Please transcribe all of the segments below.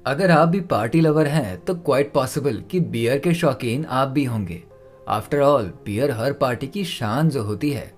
अगर आप भी पार्टी लवर हैं तो क्वाइट पॉसिबल कि बियर के शौकीन आप भी होंगे। आफ्टर ऑल बियर हर पार्टी की शान जो होती है।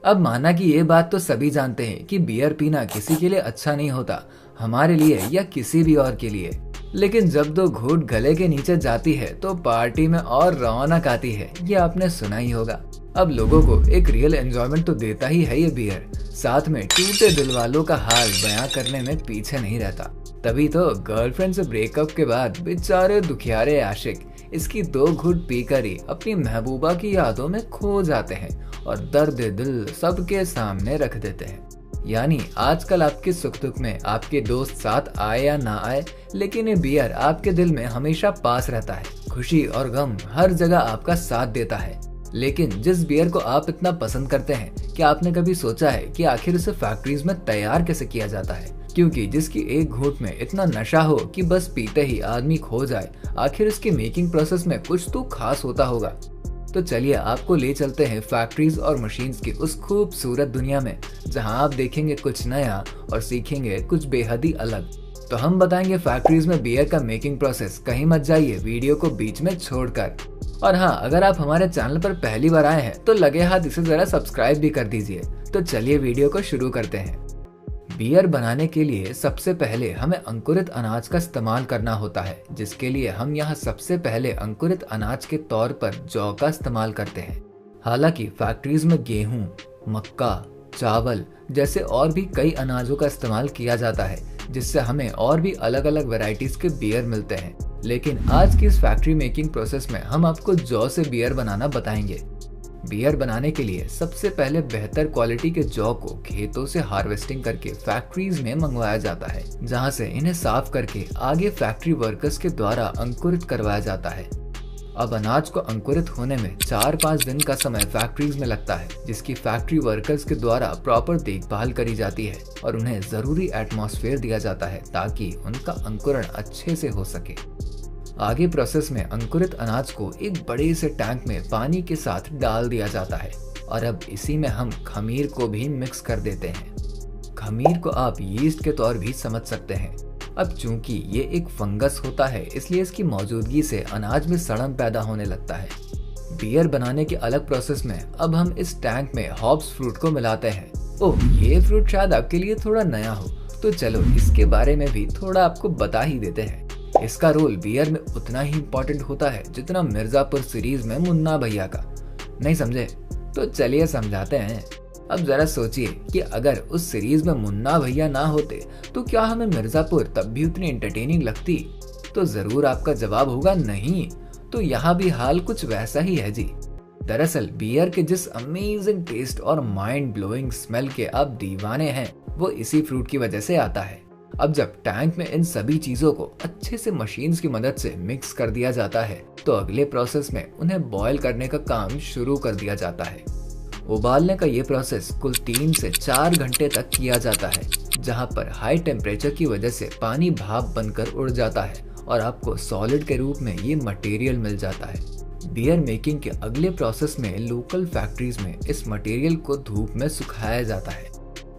अब माना कि ये बात तो सभी जानते हैं कि बियर पीना किसी के लिए अच्छा नहीं होता, हमारे लिए या किसी भी और के लिए। लेकिन जब दो घूंट गले के नीचे जाती है तो पार्टी में और रौनक आती है, ये आपने सुना ही होगा। अब लोगों को एक रियल एंजॉयमेंट तो देता ही है ये बियर, साथ में टूटे दिल वालों का हाल बयां करने में पीछे नहीं रहता। तभी तो गर्लफ्रेंड से ब्रेकअप के बाद बेचारे दुखियारे आशिक इसकी दो घूंट पीकर ही अपनी महबूबा की यादों में खो जाते हैं और दर्द दिल सबके सामने रख देते हैं। यानी आजकल आपके सुख दुख में आपके दोस्त साथ आए या ना आए, लेकिन ये बियर आपके दिल में हमेशा पास रहता है। खुशी और गम हर जगह आपका साथ देता है। लेकिन जिस बियर को आप इतना पसंद करते हैं, क्या आपने कभी सोचा है कि आखिर उसे फैक्ट्रीज में तैयार कैसे किया जाता है? क्योंकि जिसकी एक घूंट में इतना नशा हो कि बस पीते ही आदमी खो जाए, आखिर इसकी मेकिंग प्रोसेस में कुछ तो खास होता होगा। तो चलिए आपको ले चलते हैं फैक्ट्रीज और मशीन्स की उस खूबसूरत दुनिया में, जहां आप देखेंगे कुछ नया और सीखेंगे कुछ बेहद ही अलग। तो हम बताएंगे फैक्ट्रीज में बियर का मेकिंग प्रोसेस। कहीं मत जाइए वीडियो को बीच में छोड़कर। और हाँ, अगर आप हमारे चैनल पर पहली बार आए हैं तो लगे हाथ इसे जरा सब्सक्राइब भी कर दीजिए। तो चलिए वीडियो को शुरू करते हैं। बियर बनाने के लिए सबसे पहले हमें अंकुरित अनाज का इस्तेमाल करना होता है, जिसके लिए हम यहाँ सबसे पहले अंकुरित अनाज के तौर पर जौ का इस्तेमाल करते हैं। हालांकि फैक्ट्रीज में गेहूं, मक्का, चावल जैसे और भी कई अनाजों का इस्तेमाल किया जाता है, जिससे हमें और भी अलग अलग वैरायटीज के बियर मिलते हैं। लेकिन आज की इस फैक्ट्री मेकिंग प्रोसेस में हम आपको जौ से बियर बनाना बताएंगे। बियर बनाने के लिए सबसे पहले बेहतर क्वालिटी के जौ को खेतों से हार्वेस्टिंग करके फैक्ट्रीज में मंगवाया जाता है, जहां से इन्हें साफ करके आगे फैक्ट्री वर्कर्स के द्वारा अंकुरित करवाया जाता है। अब अनाज को अंकुरित होने में 4-5 दिन का समय फैक्ट्रीज में लगता है, जिसकी फैक्ट्री वर्कर्स के द्वारा प्रॉपर देखभाल करी जाती है और उन्हें जरूरी एटमॉस्फेयर दिया जाता है ताकि उनका अंकुरण अच्छे से हो सके। आगे प्रोसेस में अंकुरित अनाज को एक बड़े से टैंक में पानी के साथ डाल दिया जाता है और अब इसी में हम खमीर को भी मिक्स कर देते हैं। खमीर को आप यीस्ट के तौर भी समझ सकते हैं। अब चूंकि ये एक फंगस होता है, इसलिए इसकी मौजूदगी से अनाज में सड़न पैदा होने लगता है। बियर बनाने के अलग प्रोसेस में अब हम इस टैंक में हॉप्स फ्रूट को मिलाते हैं। ओह, ये फ्रूट शायद आपके लिए थोड़ा नया हो, तो चलो इसके बारे में भी थोड़ा आपको बता ही देते हैं। इसका रोल बियर में उतना ही इम्पोर्टेंट होता है जितना मिर्जापुर सीरीज में मुन्ना भैया का। नहीं समझे? तो चलिए समझाते हैं। अब जरा सोचिए कि अगर उस सीरीज में मुन्ना भैया ना होते तो क्या हमें मिर्जापुर तब भी उतनी एंटरटेनिंग लगती? तो जरूर आपका जवाब होगा नहीं। तो यहाँ भी हाल कुछ वैसा ही है जी। दरअसल बियर के जिस अमेजिंग टेस्ट और माइंड ब्लोइंग स्मेल के आप दीवाने हैं, वो इसी फ्रूट की वजह से आता है। अब जब टैंक में इन सभी चीजों को अच्छे से मशीन्स की मदद से मिक्स कर दिया जाता है, तो अगले प्रोसेस में उन्हें बॉयल करने का काम शुरू कर दिया जाता है। उबालने का ये प्रोसेस कुल 3 से 4 घंटे तक किया जाता है, जहां पर हाई टेम्परेचर की वजह से पानी भाप बनकर उड़ जाता है और आपको सॉलिड के रूप में ये मटेरियल मिल जाता है। बियर मेकिंग के अगले प्रोसेस में लोकल फैक्ट्रीज में इस मटेरियल को धूप में सुखाया जाता है।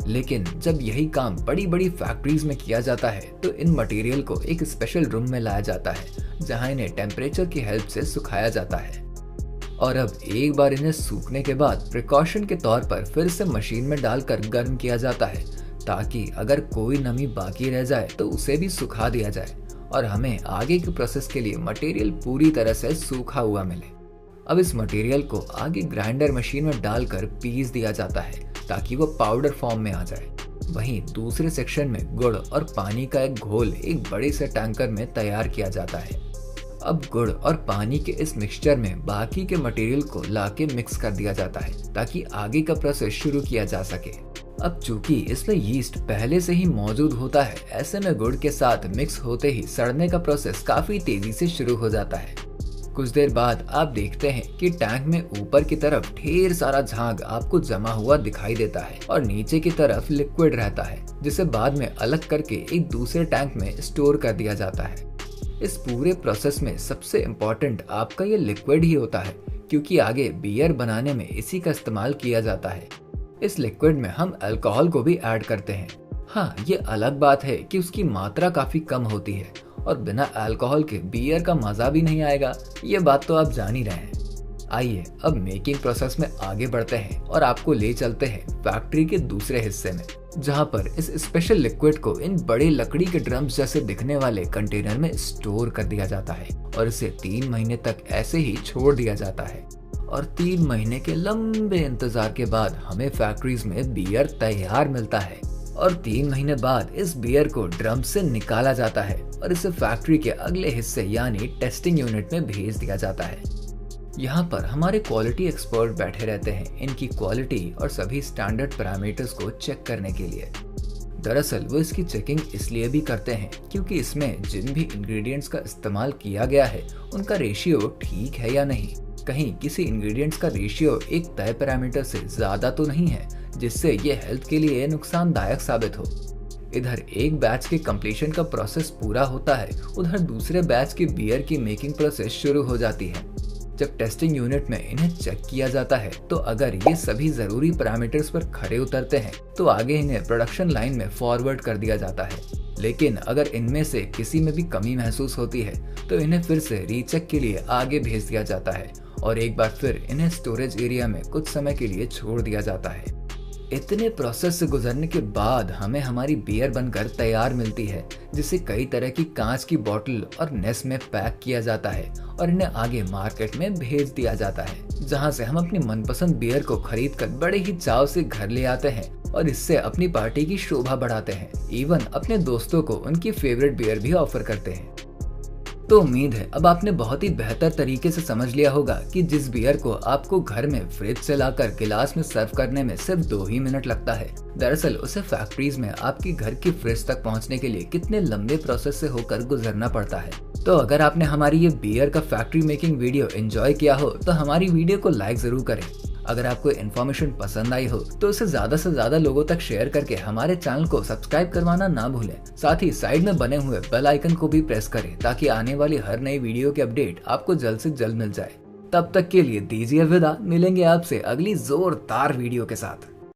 लेकिन जब यही काम बड़ी बड़ी फैक्ट्रीज में किया जाता है, तो इन मटेरियल को एक स्पेशल रूम में लाया जाता है, जहां इन्हें टेम्परेचर की हेल्प से सुखाया जाता है। और अब एक बार इन्हें सूखने के बाद प्रिकॉशन के तौर पर फिर से मशीन में डालकर गर्म किया जाता है, ताकि अगर कोई नमी बाकी रह जाए तो उसे भी सुखा दिया जाए और हमें आगे के प्रोसेस के लिए मटेरियल पूरी तरह से सूखा हुआ मिले। अब इस मटेरियल को आगे ग्राइंडर मशीन में डालकर पीस दिया जाता है ताकि वो पाउडर फॉर्म में आ जाए। वहीं दूसरे सेक्शन में गुड़ और पानी का एक घोल एक बड़े से टैंकर में तैयार किया जाता है। अब गुड़ और पानी के इस मिक्सचर में बाकी के मटेरियल को लाके मिक्स कर दिया जाता है ताकि आगे का प्रोसेस शुरू किया जा सके। अब चूंकि इसमें यीस्ट पहले से ही मौजूद होता है, ऐसे में गुड़ के साथ मिक्स होते ही सड़ने का प्रोसेस काफी तेजी से शुरू हो जाता है। कुछ देर बाद आप देखते हैं कि टैंक में ऊपर की तरफ ढेर सारा झाग आपको जमा हुआ दिखाई देता है और नीचे की तरफ लिक्विड रहता है, जिसे बाद में अलग करके एक दूसरे टैंक में स्टोर कर दिया जाता है। इस पूरे प्रोसेस में सबसे इम्पोर्टेंट आपका ये लिक्विड ही होता है, क्योंकि आगे बियर बनाने में इसी का इस्तेमाल किया जाता है। इस लिक्विड में हम अल्कोहल को भी ऐड करते हैं। हाँ, ये अलग बात है कि उसकी मात्रा काफी कम होती है और बिना अल्कोहल के बियर का मजा भी नहीं आएगा, ये बात तो आप जान ही रहे हैं। आइए अब मेकिंग प्रोसेस में आगे बढ़ते हैं और आपको ले चलते हैं फैक्ट्री के दूसरे हिस्से में, जहां पर इस स्पेशल लिक्विड को इन बड़े लकड़ी के ड्रम्स जैसे दिखने वाले कंटेनर में स्टोर कर दिया जाता है और इसे 3 महीने तक ऐसे ही छोड़ दिया जाता है। और 3 महीने के लंबे इंतजार के बाद हमें फैक्ट्रीज में बियर तैयार मिलता है और 3 महीने बाद इस बियर को ड्रम से निकाला जाता है और इसे फैक्ट्री के अगले हिस्से यानी टेस्टिंग यूनिट में भेज दिया जाता है। यहाँ पर हमारे क्वालिटी एक्सपर्ट बैठे रहते हैं इनकी क्वालिटी और सभी स्टैंडर्ड पैरामीटर्स को चेक करने के लिए। दरअसल वो इसकी चेकिंग इसलिए भी करते हैं क्योंकि इसमें जिन भी इंग्रेडिएंट्स का इस्तेमाल किया गया है उनका रेशियो ठीक है या नहीं, कहीं किसी इंग्रेडिएंट्स का रेशियो एक तय पैरामीटर से ज्यादा तो नहीं है जिससे ये हेल्थ के लिए नुकसानदायक साबित हो। इधर एक बैच के कंप्लीशन का प्रोसेस पूरा होता है, उधर दूसरे बैच की बियर की मेकिंग प्रोसेस शुरू हो जाती है। जब टेस्टिंग यूनिट में इन्हें चेक किया जाता है तो अगर ये सभी जरूरी पैरामीटर्स पर खरे उतरते हैं तो आगे इन्हें प्रोडक्शन लाइन में फॉरवर्ड कर दिया जाता है। लेकिन अगर इनमें से किसी में भी कमी महसूस होती है तो इन्हें फिर से रीचेक के लिए आगे भेज दिया जाता है और एक बार फिर इन्हें स्टोरेज एरिया में कुछ समय के लिए छोड़ दिया जाता है। इतने प्रोसेस से गुजरने के बाद हमें हमारी बियर बनकर तैयार मिलती है, जिसे कई तरह की कांच की बोतल और नेस में पैक किया जाता है और इन्हें आगे मार्केट में भेज दिया जाता है, जहां से हम अपनी मनपसंद बियर को खरीदकर बड़े ही चाव से घर ले आते हैं और इससे अपनी पार्टी की शोभा बढ़ाते हैं। इवन अपने दोस्तों को उनकी फेवरेट बियर भी ऑफर करते हैं। तो उम्मीद है अब आपने बहुत ही बेहतर तरीके से समझ लिया होगा कि जिस बियर को आपको घर में फ्रिज से लाकर गिलास में सर्व करने में सिर्फ 2 ही मिनट लगता है, दरअसल उसे फैक्ट्रीज में आपकी घर की फ्रिज तक पहुंचने के लिए कितने लंबे प्रोसेस से होकर गुजरना पड़ता है। तो अगर आपने हमारी ये बियर का फैक्ट्री मेकिंग वीडियो एंजॉय किया हो तो हमारी वीडियो को लाइक जरूर करें। अगर आपको इन्फॉर्मेशन पसंद आई हो तो उसे ज्यादा से ज्यादा लोगों तक शेयर करके हमारे चैनल को सब्सक्राइब करवाना ना भूलें। साथ ही साइड में बने हुए बेल आइकन को भी प्रेस करें ताकि आने वाली हर नई वीडियो की अपडेट आपको जल्द से जल्द मिल जाए। तब तक के लिए दीजिए विदा, मिलेंगे आपसे अगली जोरदार वीडियो के साथ।